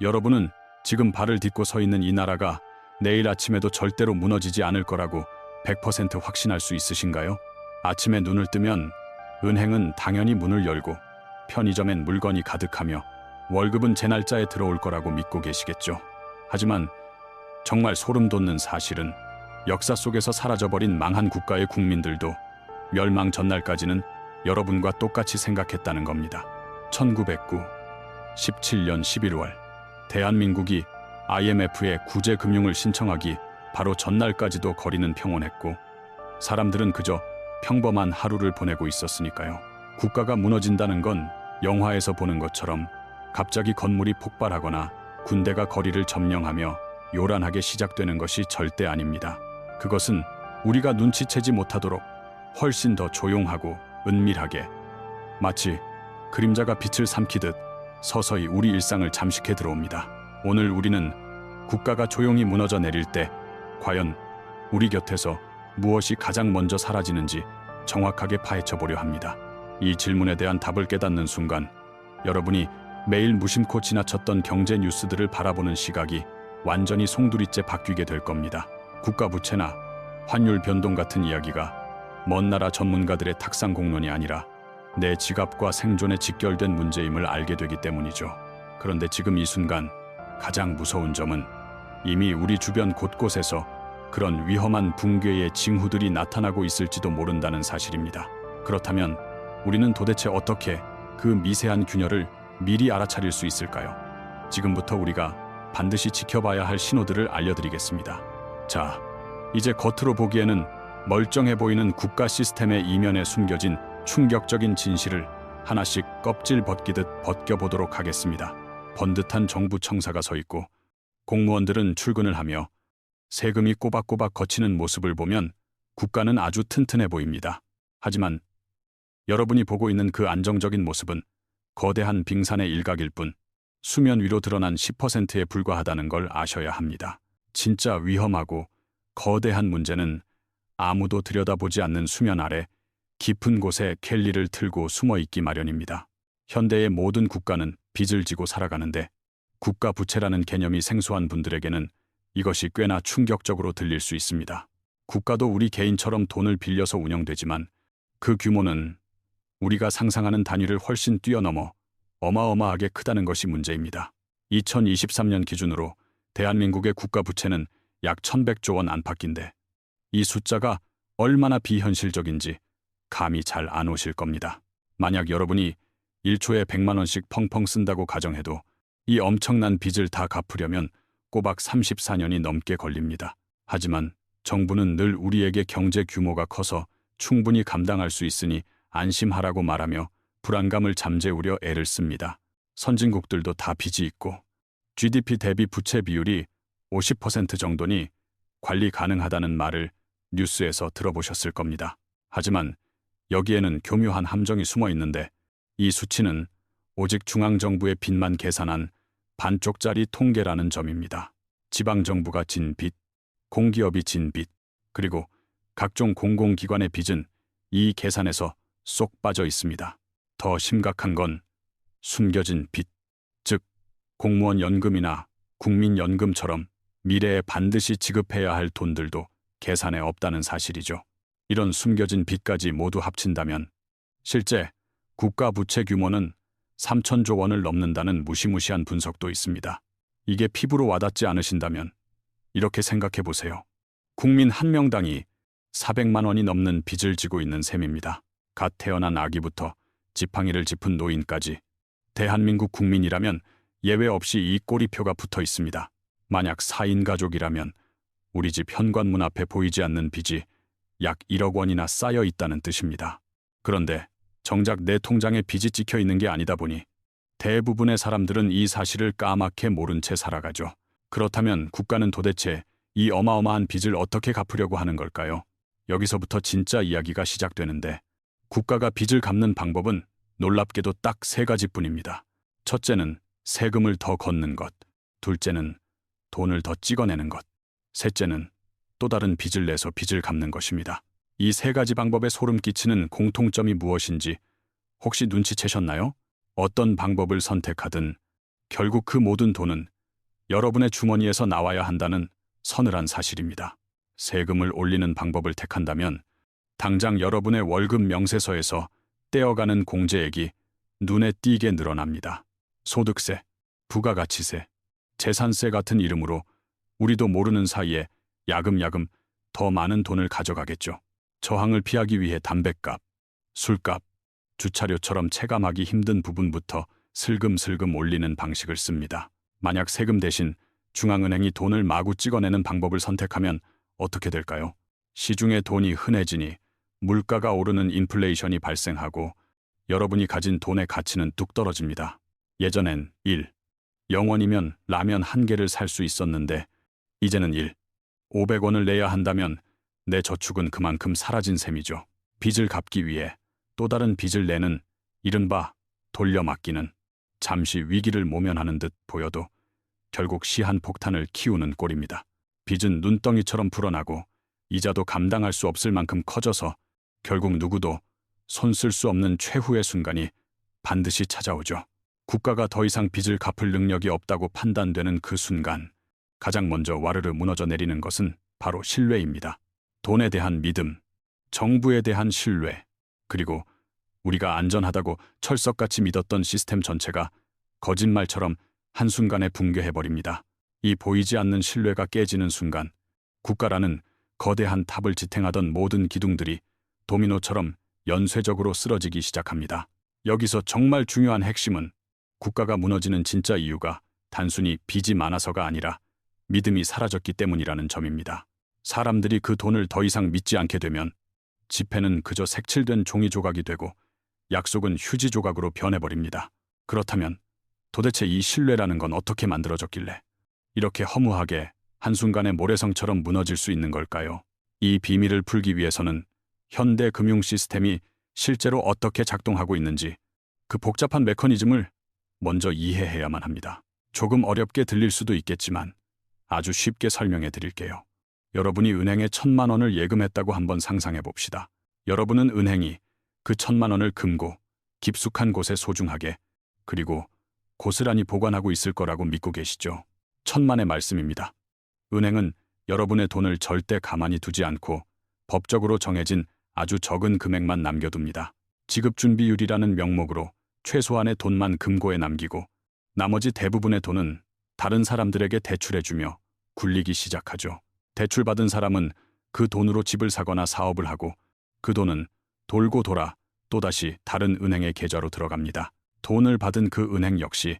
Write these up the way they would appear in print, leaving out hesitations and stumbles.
여러분은 지금 발을 딛고 서 있는 이 나라가 내일 아침에도 절대로 무너지지 않을 거라고 100% 확신할 수 있으신가요? 아침에 눈을 뜨면 은행은 당연히 문을 열고 편의점엔 물건이 가득하며 월급은 제 날짜에 들어올 거라고 믿고 계시겠죠. 하지만 정말 소름 돋는 사실은 역사 속에서 사라져버린 망한 국가의 국민들도 멸망 전날까지는 여러분과 똑같이 생각했다는 겁니다. 1909 17년 11월 대한민국이 IMF에 구제 금융을 신청하기 바로 전날까지도 거리는 평온했고 사람들은 그저 평범한 하루를 보내고 있었으니까요. 국가가 무너진다는 건 영화에서 보는 것처럼 갑자기 건물이 폭발하거나 군대가 거리를 점령하며 요란하게 시작되는 것이 절대 아닙니다. 그것은 우리가 눈치채지 못하도록 훨씬 더 조용하고 은밀하게 마치 그림자가 빛을 삼키듯 서서히 우리 일상을 잠식해 들어옵니다. 오늘 우리는 국가가 조용히 무너져 내릴 때 과연 우리 곁에서 무엇이 가장 먼저 사라지는지 정확하게 파헤쳐 보려 합니다. 이 질문에 대한 답을 깨닫는 순간 여러분이 매일 무심코 지나쳤던 경제 뉴스들을 바라보는 시각이 완전히 송두리째 바뀌게 될 겁니다. 국가 부채나 환율 변동 같은 이야기가 먼 나라 전문가들의 탁상 공론이 아니라 내 지갑과 생존에 직결된 문제임을 알게 되기 때문이죠. 그런데 지금 이 순간 가장 무서운 점은 이미 우리 주변 곳곳에서 그런 위험한 붕괴의 징후들이 나타나고 있을지도 모른다는 사실입니다. 그렇다면 우리는 도대체 어떻게 그 미세한 균열을 미리 알아차릴 수 있을까요? 지금부터 우리가 반드시 지켜봐야 할 신호들을 알려드리겠습니다. 자, 이제 겉으로 보기에는 멀쩡해 보이는 국가 시스템의 이면에 숨겨진 충격적인 진실을 하나씩 껍질 벗기듯 벗겨보도록 하겠습니다. 번듯한 정부 청사가 서 있고 공무원들은 출근을 하며 세금이 꼬박꼬박 거치는 모습을 보면 국가는 아주 튼튼해 보입니다. 하지만 여러분이 보고 있는 그 안정적인 모습은 거대한 빙산의 일각일 뿐 수면 위로 드러난 10%에 불과하다는 걸 아셔야 합니다. 진짜 위험하고 거대한 문제는 아무도 들여다보지 않는 수면 아래 깊은 곳에 켈리를 틀고 숨어 있기 마련입니다. 현대의 모든 국가는 빚을 지고 살아가는데 국가 부채라는 개념이 생소한 분들에게는 이것이 꽤나 충격적으로 들릴 수 있습니다. 국가도 우리 개인처럼 돈을 빌려서 운영되지만 그 규모는 우리가 상상하는 단위를 훨씬 뛰어넘어 어마어마하게 크다는 것이 문제입니다. 2023년 기준으로 대한민국의 국가 부채는 약 1100조 원 안팎인데 이 숫자가 얼마나 비현실적인지 감이 잘 안 오실 겁니다. 만약 여러분이 1초에 100만 원씩 펑펑 쓴다고 가정해도 이 엄청난 빚을 다 갚으려면 꼬박 34년이 넘게 걸립니다. 하지만 정부는 늘 우리에게 경제 규모가 커서 충분히 감당할 수 있으니 안심하라고 말하며 불안감을 잠재우려 애를 씁니다. 선진국들도 다 빚이 있고 GDP 대비 부채 비율이 50% 정도니 관리 가능하다는 말을 뉴스에서 들어보셨을 겁니다. 하지만 여기에는 교묘한 함정이 숨어 있는데 이 수치는 오직 중앙정부의 빚만 계산한 반쪽짜리 통계라는 점입니다. 지방정부가 진 빚, 공기업이 진 빚, 그리고 각종 공공기관의 빚은 이 계산에서 쏙 빠져 있습니다. 더 심각한 건 숨겨진 빚, 즉 공무원 연금이나 국민연금처럼 미래에 반드시 지급해야 할 돈들도 계산에 없다는 사실이죠. 이런 숨겨진 빚까지 모두 합친다면 실제 국가 부채 규모는 3천조 원을 넘는다는 무시무시한 분석도 있습니다. 이게 피부로 와닿지 않으신다면 이렇게 생각해 보세요. 국민 한 명당이 400만 원이 넘는 빚을 지고 있는 셈입니다. 갓 태어난 아기부터 지팡이를 짚은 노인까지 대한민국 국민이라면 예외 없이 이 꼬리표가 붙어 있습니다. 만약 4인 가족이라면 우리 집 현관문 앞에 보이지 않는 빚이 약 1억 원이나 쌓여 있다는 뜻입니다. 그런데 정작 내 통장에 빚이 찍혀 있는 게 아니다 보니 대부분의 사람들은 이 사실을 까맣게 모른 채 살아가죠. 그렇다면 국가는 도대체 이 어마어마한 빚을 어떻게 갚으려고 하는 걸까요? 여기서부터 진짜 이야기가 시작되는데 국가가 빚을 갚는 방법은 놀랍게도 딱 3가지뿐입니다. 첫째는 세금을 더 걷는 것, 둘째는 돈을 더 찍어내는 것, 셋째는 또 다른 빚을 내서 빚을 갚는 것입니다. 이 3가지 방법에 소름 끼치는 공통점이 무엇인지 혹시 눈치채셨나요? 어떤 방법을 선택하든 결국 그 모든 돈은 여러분의 주머니에서 나와야 한다는 서늘한 사실입니다. 세금을 올리는 방법을 택한다면 당장 여러분의 월급 명세서에서 떼어가는 공제액이 눈에 띄게 늘어납니다. 소득세, 부가가치세, 재산세 같은 이름으로 우리도 모르는 사이에 야금야금 더 많은 돈을 가져가겠죠. 저항을 피하기 위해 담뱃값, 술값, 주차료처럼 체감하기 힘든 부분부터 슬금슬금 올리는 방식을 씁니다. 만약 세금 대신 중앙은행이 돈을 마구 찍어내는 방법을 선택하면 어떻게 될까요? 시중에 돈이 흔해지니 물가가 오르는 인플레이션이 발생하고 여러분이 가진 돈의 가치는 뚝 떨어집니다. 예전엔 0원이면 라면 한 개를 살 수 있었는데 이제는 500원을 내야 한다면 내 저축은 그만큼 사라진 셈이죠. 빚을 갚기 위해 또 다른 빚을 내는 이른바 돌려막기는 잠시 위기를 모면하는 듯 보여도 결국 시한폭탄을 키우는 꼴입니다. 빚은 눈덩이처럼 불어나고 이자도 감당할 수 없을 만큼 커져서 결국 누구도 손 쓸 수 없는 최후의 순간이 반드시 찾아오죠. 국가가 더 이상 빚을 갚을 능력이 없다고 판단되는 그 순간 가장 먼저 와르르 무너져 내리는 것은 바로 신뢰입니다. 돈에 대한 믿음, 정부에 대한 신뢰, 그리고 우리가 안전하다고 철석같이 믿었던 시스템 전체가 거짓말처럼 한순간에 붕괴해버립니다. 이 보이지 않는 신뢰가 깨지는 순간 국가라는 거대한 탑을 지탱하던 모든 기둥들이 도미노처럼 연쇄적으로 쓰러지기 시작합니다. 여기서 정말 중요한 핵심은 국가가 무너지는 진짜 이유가 단순히 빚이 많아서가 아니라 믿음이 사라졌기 때문이라는 점입니다. 사람들이 그 돈을 더 이상 믿지 않게 되면 지폐는 그저 색칠된 종이 조각이 되고 약속은 휴지 조각으로 변해버립니다. 그렇다면 도대체 이 신뢰라는 건 어떻게 만들어졌길래 이렇게 허무하게 한순간에 모래성처럼 무너질 수 있는 걸까요? 이 비밀을 풀기 위해서는 현대 금융 시스템이 실제로 어떻게 작동하고 있는지 그 복잡한 메커니즘을 먼저 이해해야만 합니다. 조금 어렵게 들릴 수도 있겠지만 아주 쉽게 설명해 드릴게요. 여러분이 은행에 1,000만 원을 예금했다고 한번 상상해 봅시다. 여러분은 은행이 그 1,000만 원을 금고 깊숙한 곳에 소중하게 그리고 고스란히 보관하고 있을 거라고 믿고 계시죠. 천만의 말씀입니다. 은행은 여러분의 돈을 절대 가만히 두지 않고 법적으로 정해진 아주 적은 금액만 남겨둡니다. 지급준비율이라는 명목으로 최소한의 돈만 금고에 남기고 나머지 대부분의 돈은 다른 사람들에게 대출해주며 굴리기 시작하죠. 대출받은 사람은 그 돈으로 집을 사거나 사업을 하고 그 돈은 돌고 돌아 또다시 다른 은행의 계좌로 들어갑니다. 돈을 받은 그 은행 역시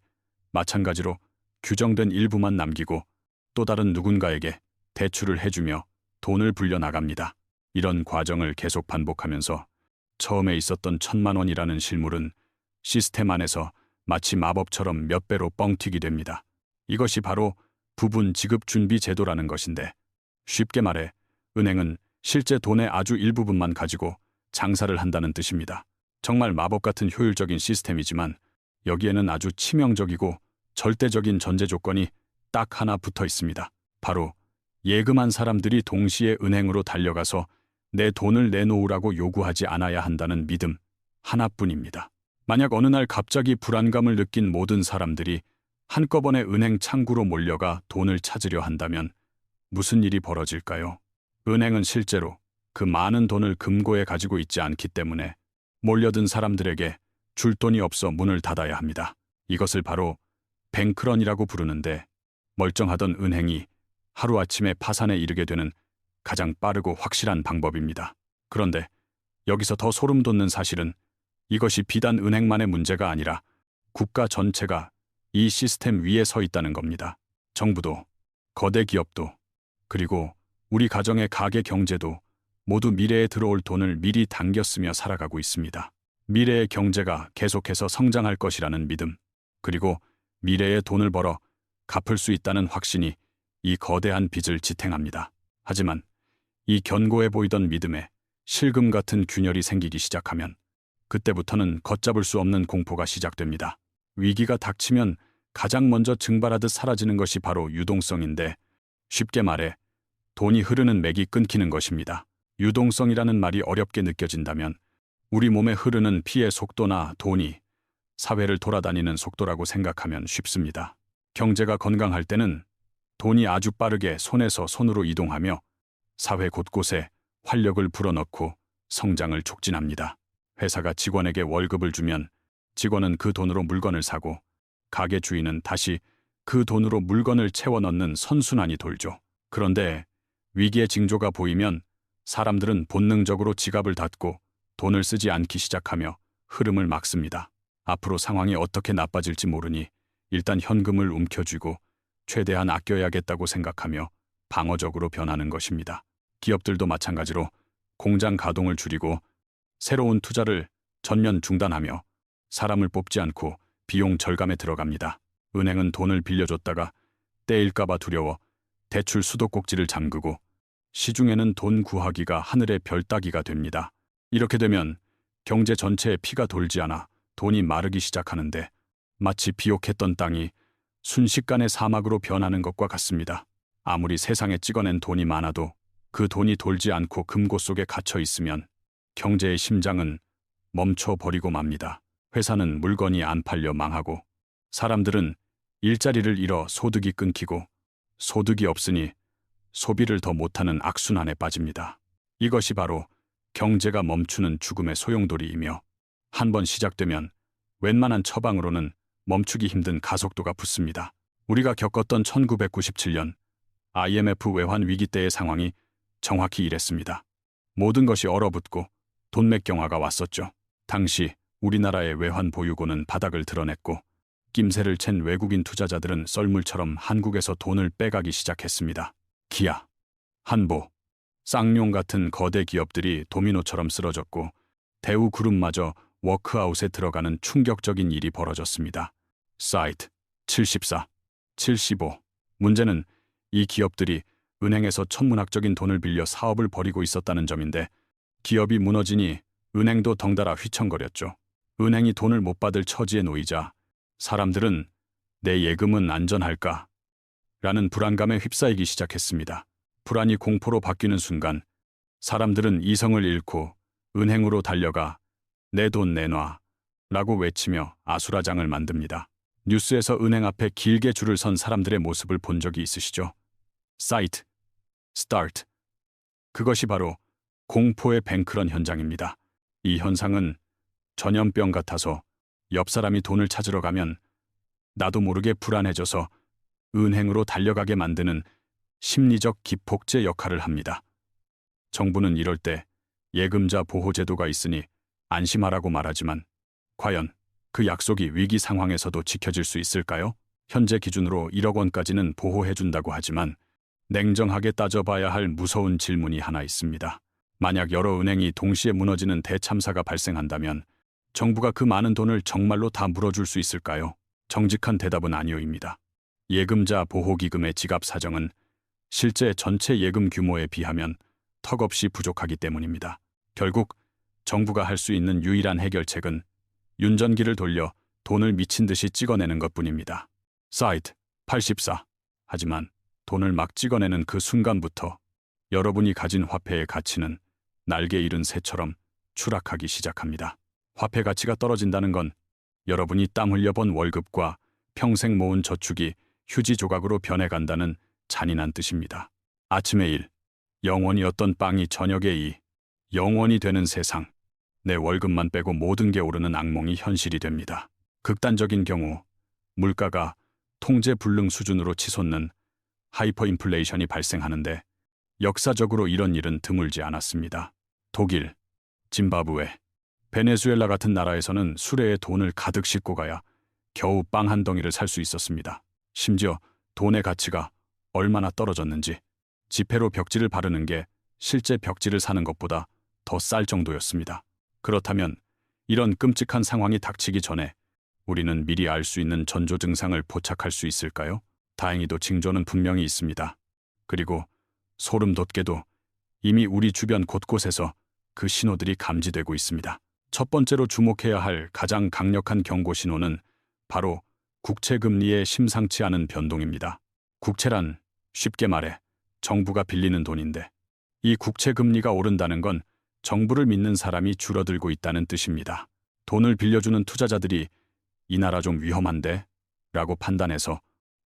마찬가지로 규정된 일부만 남기고 또 다른 누군가에게 대출을 해주며 돈을 불려나갑니다. 이런 과정을 계속 반복하면서 처음에 있었던 1,000만 원이라는 실물은 시스템 안에서 마치 마법처럼 몇 배로 뻥튀기 됩니다. 이것이 바로 부분 지급 준비 제도라는 것인데 쉽게 말해 은행은 실제 돈의 아주 일부분만 가지고 장사를 한다는 뜻입니다. 정말 마법 같은 효율적인 시스템이지만 여기에는 아주 치명적이고 절대적인 전제 조건이 딱 하나 붙어 있습니다. 바로 예금한 사람들이 동시에 은행으로 달려가서 내 돈을 내놓으라고 요구하지 않아야 한다는 믿음 하나뿐입니다. 만약 어느 날 갑자기 불안감을 느낀 모든 사람들이 한꺼번에 은행 창구로 몰려가 돈을 찾으려 한다면 무슨 일이 벌어질까요? 은행은 실제로 그 많은 돈을 금고에 가지고 있지 않기 때문에 몰려든 사람들에게 줄 돈이 없어 문을 닫아야 합니다. 이것을 바로 뱅크런이라고 부르는데 멀쩡하던 은행이 하루아침에 파산에 이르게 되는 가장 빠르고 확실한 방법입니다. 그런데 여기서 더 소름 돋는 사실은 이것이 비단 은행만의 문제가 아니라 국가 전체가 이 시스템 위에 서 있다는 겁니다. 정부도, 거대 기업도, 그리고 우리 가정의 가계 경제도 모두 미래에 들어올 돈을 미리 당겼으며 살아가고 있습니다. 미래의 경제가 계속해서 성장할 것이라는 믿음, 그리고 미래에 돈을 벌어 갚을 수 있다는 확신이 이 거대한 빚을 지탱합니다. 하지만 이 견고해 보이던 믿음에 실금 같은 균열이 생기기 시작하면 그때부터는 걷잡을 수 없는 공포가 시작됩니다. 위기가 닥치면 가장 먼저 증발하듯 사라지는 것이 바로 유동성인데 쉽게 말해 돈이 흐르는 맥이 끊기는 것입니다. 유동성이라는 말이 어렵게 느껴진다면 우리 몸에 흐르는 피의 속도나 돈이 사회를 돌아다니는 속도라고 생각하면 쉽습니다. 경제가 건강할 때는 돈이 아주 빠르게 손에서 손으로 이동하며 사회 곳곳에 활력을 불어넣고 성장을 촉진합니다. 회사가 직원에게 월급을 주면 직원은 그 돈으로 물건을 사고 가게 주인은 다시 그 돈으로 물건을 채워 넣는 선순환이 돌죠. 그런데 위기의 징조가 보이면 사람들은 본능적으로 지갑을 닫고 돈을 쓰지 않기 시작하며 흐름을 막습니다. 앞으로 상황이 어떻게 나빠질지 모르니 일단 현금을 움켜쥐고 최대한 아껴야겠다고 생각하며 방어적으로 변하는 것입니다. 기업들도 마찬가지로 공장 가동을 줄이고 새로운 투자를 전면 중단하며 사람을 뽑지 않고 비용 절감에 들어갑니다. 은행은 돈을 빌려줬다가 떼일까봐 두려워 대출 수도꼭지를 잠그고 시중에는 돈 구하기가 하늘의 별 따기가 됩니다. 이렇게 되면 경제 전체에 피가 돌지 않아 돈이 마르기 시작하는데 마치 비옥했던 땅이 순식간에 사막으로 변하는 것과 같습니다. 아무리 세상에 찍어낸 돈이 많아도 그 돈이 돌지 않고 금고 속에 갇혀 있으면 경제의 심장은 멈춰버리고 맙니다. 회사는 물건이 안 팔려 망하고 사람들은 일자리를 잃어 소득이 끊기고 소득이 없으니 소비를 더 못하는 악순환에 빠집니다. 이것이 바로 경제가 멈추는 죽음의 소용돌이이며 한번 시작되면 웬만한 처방으로는 멈추기 힘든 가속도가 붙습니다. 우리가 겪었던 1997년 IMF 외환 위기 때의 상황이 정확히 이랬습니다. 모든 것이 얼어붙고 돈맥경화가 왔었죠. 당시 우리나라의 외환 보유고는 바닥을 드러냈고 낌새를 챈 외국인 투자자들은 썰물처럼 한국에서 돈을 빼가기 시작했습니다. 기아, 한보, 쌍용 같은 거대 기업들이 도미노처럼 쓰러졌고 대우그룹마저 워크아웃에 들어가는 충격적인 일이 벌어졌습니다. 사이트 74, 75. 문제는 이 기업들이 은행에서 천문학적인 돈을 빌려 사업을 벌이고 있었다는 점인데 기업이 무너지니 은행도 덩달아 휘청거렸죠. 은행이 돈을 못 받을 처지에 놓이자 사람들은 내 예금은 안전할까? 라는 불안감에 휩싸이기 시작했습니다. 불안이 공포로 바뀌는 순간 사람들은 이성을 잃고 은행으로 달려가 내 돈 내놔 라고 외치며 아수라장을 만듭니다. 뉴스에서 은행 앞에 길게 줄을 선 사람들의 모습을 본 적이 있으시죠? 사이트, 스타트. 그것이 바로 공포의 뱅크런 현장입니다. 이 현상은 전염병 같아서 옆 사람이 돈을 찾으러 가면 나도 모르게 불안해져서 은행으로 달려가게 만드는 심리적 기폭제 역할을 합니다. 정부는 이럴 때 예금자 보호제도가 있으니 안심하라고 말하지만 과연 그 약속이 위기 상황에서도 지켜질 수 있을까요? 현재 기준으로 1억 원까지는 보호해준다고 하지만 냉정하게 따져봐야 할 무서운 질문이 하나 있습니다. 만약 여러 은행이 동시에 무너지는 대참사가 발생한다면 정부가 그 많은 돈을 정말로 다 물어줄 수 있을까요? 정직한 대답은 아니오입니다. 예금자 보호기금의 지갑 사정은 실제 전체 예금 규모에 비하면 턱없이 부족하기 때문입니다. 결국 정부가 할 수 있는 유일한 해결책은 윤전기를 돌려 돈을 미친 듯이 찍어내는 것뿐입니다. 사이트 84. 하지만 돈을 막 찍어내는 그 순간부터 여러분이 가진 화폐의 가치는 날개 잃은 새처럼 추락하기 시작합니다. 화폐 가치가 떨어진다는 건 여러분이 땀 흘려본 월급과 평생 모은 저축이 휴지 조각으로 변해간다는 잔인한 뜻입니다. 아침에 1. 영원이었던 빵이 저녁에 2. 영원이 되는 세상. 내 월급만 빼고 모든 게 오르는 악몽이 현실이 됩니다. 극단적인 경우 물가가 통제 불능 수준으로 치솟는 하이퍼인플레이션이 발생하는데 역사적으로 이런 일은 드물지 않았습니다. 독일, 짐바브웨, 베네수엘라 같은 나라에서는 수레에 돈을 가득 싣고 가야 겨우 빵 한 덩이를 살 수 있었습니다. 심지어 돈의 가치가 얼마나 떨어졌는지 지폐로 벽지를 바르는 게 실제 벽지를 사는 것보다 더 쌀 정도였습니다. 그렇다면 이런 끔찍한 상황이 닥치기 전에 우리는 미리 알 수 있는 전조 증상을 포착할 수 있을까요? 다행히도 징조는 분명히 있습니다. 그리고 소름 돋게도 이미 우리 주변 곳곳에서 그 신호들이 감지되고 있습니다. 첫 번째로 주목해야 할 가장 강력한 경고 신호는 바로 국채금리의 심상치 않은 변동입니다. 국채란 쉽게 말해 정부가 빌리는 돈인데 이 국채금리가 오른다는 건 정부를 믿는 사람이 줄어들고 있다는 뜻입니다. 돈을 빌려주는 투자자들이 이 나라 좀 위험한데? 라고 판단해서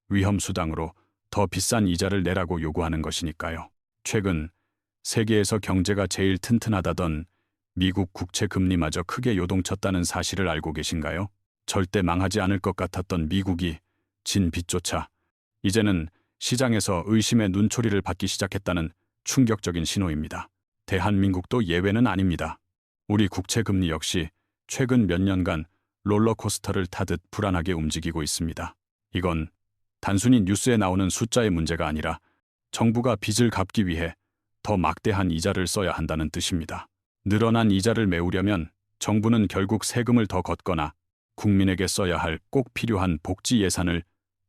위험 수당으로 더 비싼 이자를 내라고 요구하는 것이니까요. 최근 세계에서 경제가 제일 튼튼하다던 미국 국채 금리마저 크게 요동쳤다는 사실을 알고 계신가요? 절대 망하지 않을 것 같았던 미국이 진 빚조차 이제는 시장에서 의심의 눈초리를 받기 시작했다는 충격적인 신호입니다. 대한민국도 예외는 아닙니다. 우리 국채 금리 역시 최근 몇 년간 롤러코스터를 타듯 불안하게 움직이고 있습니다. 이건 단순히 뉴스에 나오는 숫자의 문제가 아니라 정부가 빚을 갚기 위해 더 막대한 이자를 써야 한다는 뜻입니다. 늘어난 이자를 메우려면 정부는 결국 세금을 더 걷거나 국민에게 써야 할 꼭 필요한 복지 예산을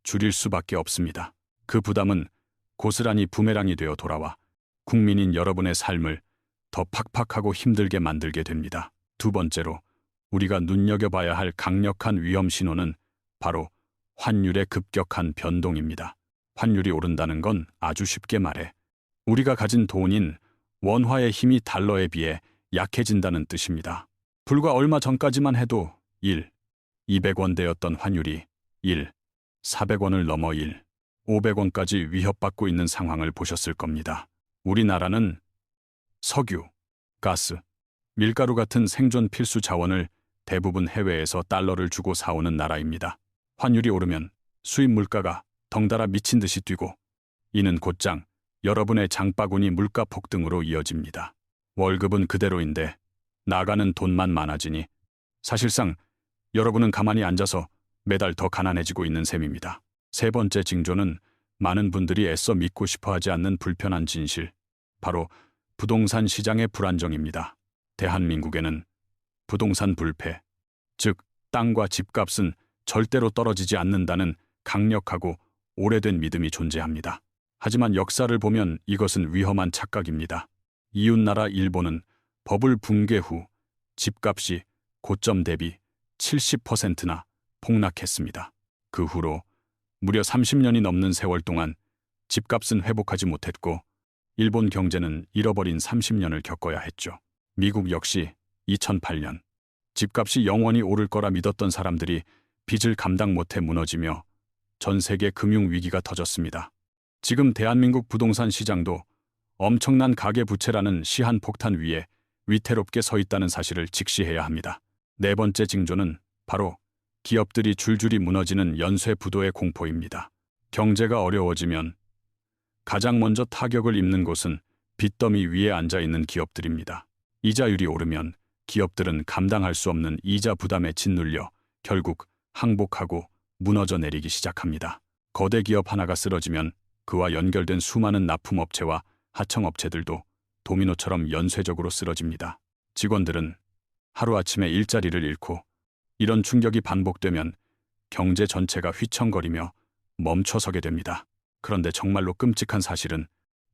줄일 수밖에 없습니다. 그 부담은 고스란히 부메랑이 되어 돌아와 국민인 여러분의 삶을 더 팍팍하고 힘들게 만들게 됩니다. 두 번째로 우리가 눈여겨봐야 할 강력한 위험 신호는 바로 환율의 급격한 변동입니다. 환율이 오른다는 건 아주 쉽게 말해 우리가 가진 돈인 원화의 힘이 달러에 비해 약해진다는 뜻입니다. 불과 얼마 전까지만 해도 200원대였던 환율이 400원을 넘어 500원까지 위협받고 있는 상황을 보셨을 겁니다. 우리나라는 석유, 가스, 밀가루 같은 생존 필수 자원을 대부분 해외에서 달러를 주고 사오는 나라입니다. 환율이 오르면 수입 물가가 덩달아 미친 듯이 뛰고 이는 곧장 여러분의 장바구니 물가 폭등으로 이어집니다. 월급은 그대로인데 나가는 돈만 많아지니 사실상 여러분은 가만히 앉아서 매달 더 가난해지고 있는 셈입니다. 세 번째 징조는 많은 분들이 애써 믿고 싶어하지 않는 불편한 진실, 바로 부동산 시장의 불안정입니다. 대한민국에는 부동산 불패, 즉 땅과 집값은 절대로 떨어지지 않는다는 강력하고 오래된 믿음이 존재합니다. 하지만 역사를 보면 이것은 위험한 착각입니다. 이웃나라 일본은 버블 붕괴 후 집값이 고점 대비 70%나 폭락했습니다. 그 후로 무려 30년이 넘는 세월 동안 집값은 회복하지 못했고 일본 경제는 잃어버린 30년을 겪어야 했죠. 미국 역시 2008년 집값이 영원히 오를 거라 믿었던 사람들이 빚을 감당 못해 무너지며 전 세계 금융위기가 터졌습니다. 지금 대한민국 부동산 시장도 엄청난 가계부채라는 시한폭탄 위에 위태롭게 서 있다는 사실을 직시해야 합니다. 네 번째 징조는 바로 기업들이 줄줄이 무너지는 연쇄부도의 공포입니다. 경제가 어려워지면 가장 먼저 타격을 입는 곳은 빚더미 위에 앉아있는 기업들입니다. 이자율이 오르면 기업들은 감당할 수 없는 이자 부담에 짓눌려 결국 항복하고 무너져 내리기 시작합니다. 거대 기업 하나가 쓰러지면 그와 연결된 수많은 납품업체와 하청업체들도 도미노처럼 연쇄적으로 쓰러집니다. 직원들은 하루아침에 일자리를 잃고 이런 충격이 반복되면 경제 전체가 휘청거리며 멈춰서게 됩니다. 그런데 정말로 끔찍한 사실은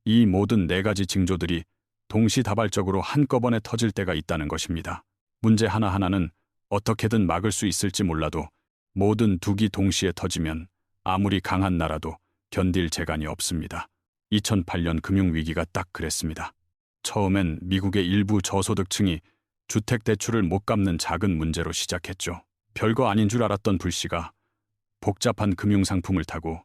이 모든 네 가지 징조들이 동시다발적으로 한꺼번에 터질 때가 있다는 것입니다. 문제 하나하나는 어떻게든 막을 수 있을지 몰라도 모든 둑이 동시에 터지면 아무리 강한 나라도 견딜 재간이 없습니다. 2008년 금융위기가 딱 그랬습니다. 처음엔 미국의 일부 저소득층이 주택대출을 못 갚는 작은 문제로 시작했죠. 별거 아닌 줄 알았던 불씨가 복잡한 금융상품을 타고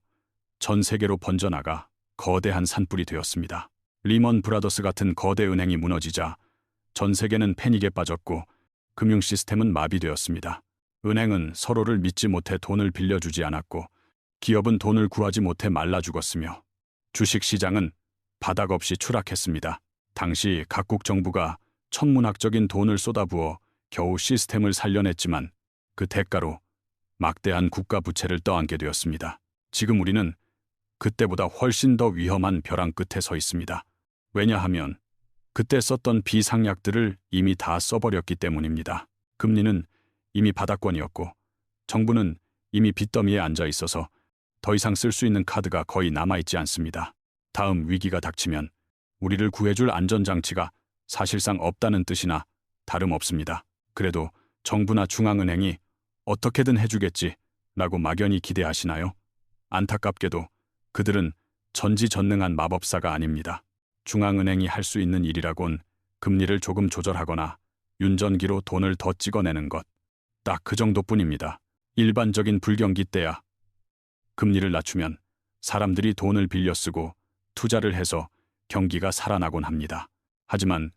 전 세계로 번져나가 거대한 산불이 되었습니다. 리먼 브라더스 같은 거대 은행이 무너지자 전 세계는 패닉에 빠졌고 금융 시스템은 마비되었습니다. 은행은 서로를 믿지 못해 돈을 빌려주지 않았고 기업은 돈을 구하지 못해 말라 죽었으며 주식시장은 바닥 없이 추락했습니다. 당시 각국 정부가 천문학적인 돈을 쏟아부어 겨우 시스템을 살려냈지만 그 대가로 막대한 국가 부채를 떠안게 되었습니다. 지금 우리는 그때보다 훨씬 더 위험한 벼랑 끝에 서 있습니다. 왜냐하면 그때 썼던 비상약들을 이미 다 써버렸기 때문입니다. 금리는 이미 바닥권이었고 정부는 이미 빚더미에 앉아 있어서 더 이상 쓸 수 있는 카드가 거의 남아있지 않습니다. 다음 위기가 닥치면 우리를 구해줄 안전장치가 사실상 없다는 뜻이나 다름없습니다. 그래도 정부나 중앙은행이 어떻게든 해주겠지라고 막연히 기대하시나요? 안타깝게도 그들은 전지전능한 마법사가 아닙니다. 중앙은행이 할 수 있는 일이라곤 금리를 조금 조절하거나 윤전기로 돈을 더 찍어내는 것. 딱 그 정도뿐입니다. 일반적인 불경기 때야 금리를 낮추면 사람들이 돈을 빌려 쓰고 투자를 해서 경기가 살아나곤 합니다. 하지만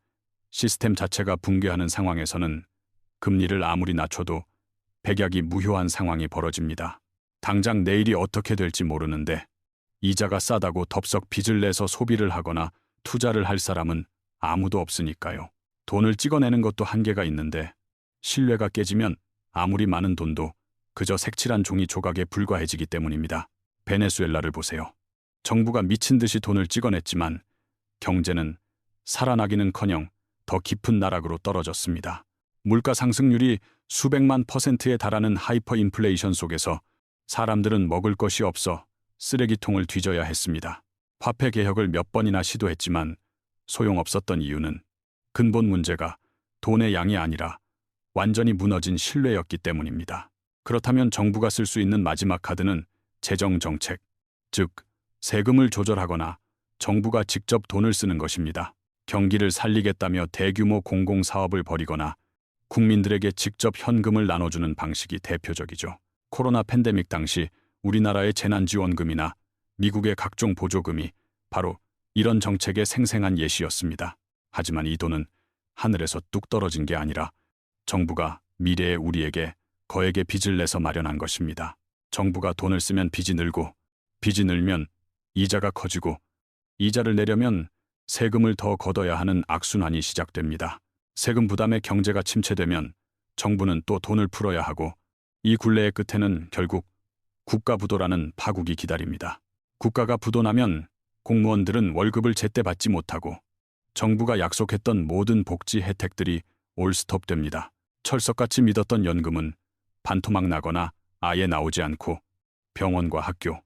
시스템 자체가 붕괴하는 상황에서는 금리를 아무리 낮춰도 백약이 무효한 상황이 벌어집니다. 당장 내일이 어떻게 될지 모르는데 이자가 싸다고 덥석 빚을 내서 소비를 하거나 투자를 할 사람은 아무도 없으니까요. 돈을 찍어내는 것도 한계가 있는데 신뢰가 깨지면 아무리 많은 돈도 그저 색칠한 종이 조각에 불과해지기 때문입니다. 베네수엘라를 보세요. 정부가 미친 듯이 돈을 찍어냈지만 경제는 살아나기는커녕 더 깊은 나락으로 떨어졌습니다. 물가 상승률이 수백만 %에 달하는 하이퍼 인플레이션 속에서 사람들은 먹을 것이 없어 쓰레기통을 뒤져야 했습니다. 화폐 개혁을 몇 번이나 시도했지만 소용없었던 이유는 근본 문제가 돈의 양이 아니라 완전히 무너진 신뢰였기 때문입니다. 그렇다면 정부가 쓸 수 있는 마지막 카드는 재정정책, 즉 세금을 조절하거나 정부가 직접 돈을 쓰는 것입니다. 경기를 살리겠다며 대규모 공공사업을 벌이거나 국민들에게 직접 현금을 나눠주는 방식이 대표적이죠. 코로나 팬데믹 당시 우리나라의 재난지원금이나 미국의 각종 보조금이 바로 이런 정책의 생생한 예시였습니다. 하지만 이 돈은 하늘에서 뚝 떨어진 게 아니라 정부가 미래의 우리에게 거액의 빚을 내서 마련한 것입니다. 정부가 돈을 쓰면 빚이 늘고 빚이 늘면 이자가 커지고 이자를 내려면 세금을 더 걷어야 하는 악순환이 시작됩니다. 세금 부담에 경제가 침체되면 정부는 또 돈을 풀어야 하고 이 굴레의 끝에는 결국 국가 부도라는 파국이 기다립니다. 국가가 부도나면 공무원들은 월급을 제때 받지 못하고 정부가 약속했던 모든 복지 혜택들이 올스톱됩니다. 철석같이 믿었던 연금은 반토막 나거나 아예 나오지 않고 병원과 학교,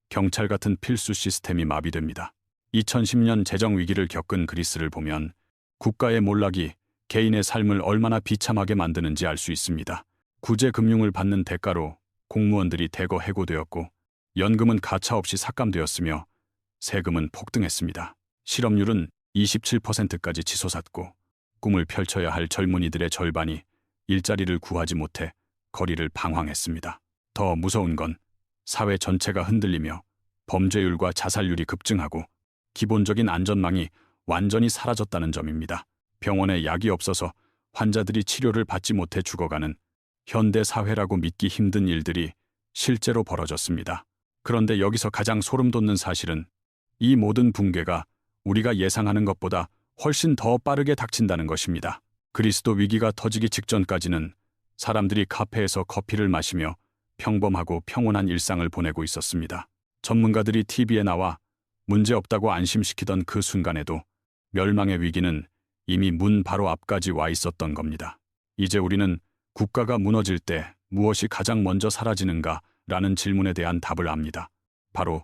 경찰 같은 필수 시스템이 마비됩니다. 2010년 재정 위기를 겪은 그리스를 보면 국가의 몰락이 개인의 삶을 얼마나 비참하게 만드는지 알 수 있습니다. 구제 금융을 받는 대가로 공무원들이 대거 해고되었고 연금은 가차없이 삭감되었으며 세금은 폭등했습니다. 실업률은 27%까지 치솟았고 꿈을 펼쳐야 할 젊은이들의 절반이 일자리를 구하지 못해 거리를 방황했습니다. 더 무서운 건 사회 전체가 흔들리며 범죄율과 자살률이 급증하고 기본적인 안전망이 완전히 사라졌다는 점입니다. 병원에 약이 없어서 환자들이 치료를 받지 못해 죽어가는 현대 사회라고 믿기 힘든 일들이 실제로 벌어졌습니다. 그런데 여기서 가장 소름 돋는 사실은 이 모든 붕괴가 우리가 예상하는 것보다 훨씬 더 빠르게 닥친다는 것입니다. 그리스도 위기가 터지기 직전까지는 사람들이 카페에서 커피를 마시며 평범하고 평온한 일상을 보내고 있었습니다. 전문가들이 TV에 나와 문제없다고 안심시키던 그 순간에도 멸망의 위기는 이미 문 바로 앞까지 와 있었던 겁니다. 이제 우리는 국가가 무너질 때 무엇이 가장 먼저 사라지는가 라는 질문에 대한 답을 압니다. 바로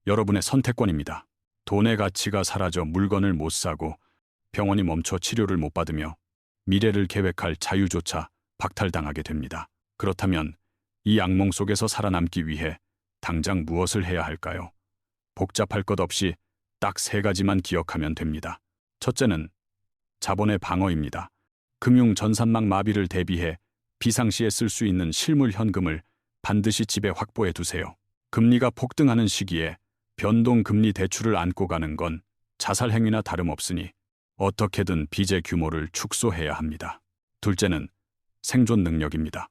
여러분의 선택권입니다. 돈의 가치가 사라져 물건을 못 사고 병원이 멈춰 치료를 못 받으며 미래를 계획할 자유조차 박탈당하게 됩니다. 그렇다면 이 악몽 속에서 살아남기 위해 당장 무엇을 해야 할까요? 복잡할 것 없이 딱 3가지만 기억하면 됩니다. 첫째는 자본의 방어입니다. 금융 전산망 마비를 대비해 비상시에 쓸 수 있는 실물 현금을 반드시 집에 확보해 두세요. 금리가 폭등하는 시기에 변동금리 대출을 안고 가는 건 자살 행위나 다름없으니 어떻게든 빚의 규모를 축소해야 합니다. 둘째는 생존 능력입니다.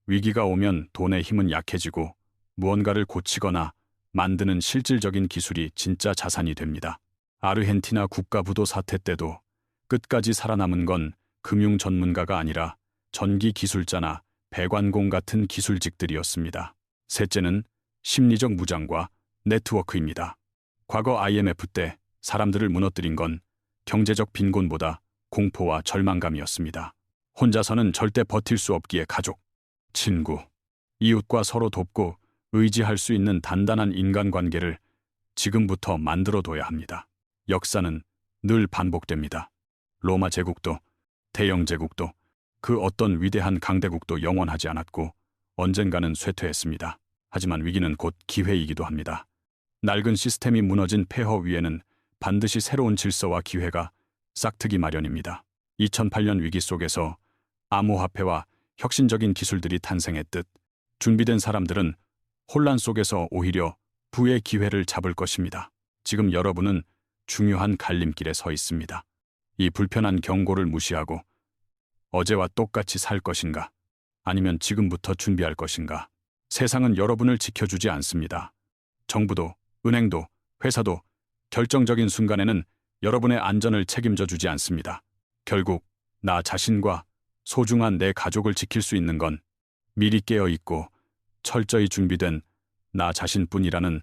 위기가 오면 돈의 힘은 약해지고 무언가를 고치거나 만드는 실질적인 기술이 진짜 자산이 됩니다. 아르헨티나 국가부도 사태 때도 끝까지 살아남은 건 금융 전문가가 아니라 전기 기술자나 배관공 같은 기술직들이었습니다. 셋째는 심리적 무장과 네트워크입니다. 과거 IMF 때 사람들을 무너뜨린 건 경제적 빈곤보다 공포와 절망감이었습니다. 혼자서는 절대 버틸 수 없기에 가족, 친구, 이웃과 서로 돕고 의지할 수 있는 단단한 인간관계를 지금부터 만들어둬야 합니다. 역사는 늘 반복됩니다. 로마 제국도, 대영 제국도, 그 어떤 위대한 강대국도 영원하지 않았고 언젠가는 쇠퇴했습니다. 하지만 위기는 곧 기회이기도 합니다. 낡은 시스템이 무너진 폐허 위에는 반드시 새로운 질서와 기회가 싹트기 마련입니다. 2008년 위기 속에서 암호화폐와 혁신적인 기술들이 탄생했듯 준비된 사람들은 혼란 속에서 오히려 부의 기회를 잡을 것입니다. 지금 여러분은 중요한 갈림길에 서 있습니다. 이 불편한 경고를 무시하고 어제와 똑같이 살 것인가? 아니면 지금부터 준비할 것인가? 세상은 여러분을 지켜주지 않습니다. 정부도, 은행도, 회사도 결정적인 순간에는 여러분의 안전을 책임져 주지 않습니다. 결국 나 자신과 소중한 내 가족을 지킬 수 있는 건 미리 깨어 있고 철저히 준비된 나 자신뿐이라는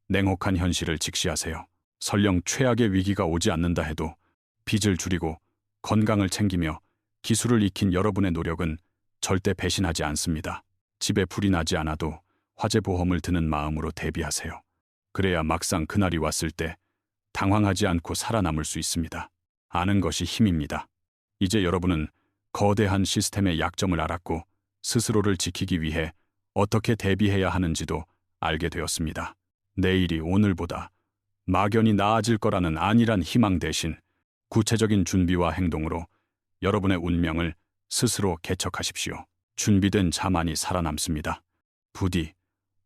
냉혹한 현실을 직시하세요. 설령 최악의 위기가 오지 않는다 해도 빚을 줄이고 건강을 챙기며 기술을 익힌 여러분의 노력은 절대 배신하지 않습니다. 집에 불이 나지 않아도 화재 보험을 드는 마음으로 대비하세요. 그래야 막상 그날이 왔을 때 당황하지 않고 살아남을 수 있습니다. 아는 것이 힘입니다. 이제 여러분은 거대한 시스템의 약점을 알았고 스스로를 지키기 위해 어떻게 대비해야 하는지도 알게 되었습니다. 내일이 오늘보다 막연히 나아질 거라는 안일한 희망 대신 구체적인 준비와 행동으로 여러분의 운명을 스스로 개척하십시오. 준비된 자만이 살아남습니다. 부디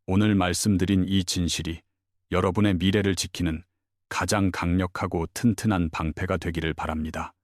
오늘 말씀드린 이 진실이 여러분의 미래를 지키는 가장 강력하고 튼튼한 방패가 되기를 바랍니다.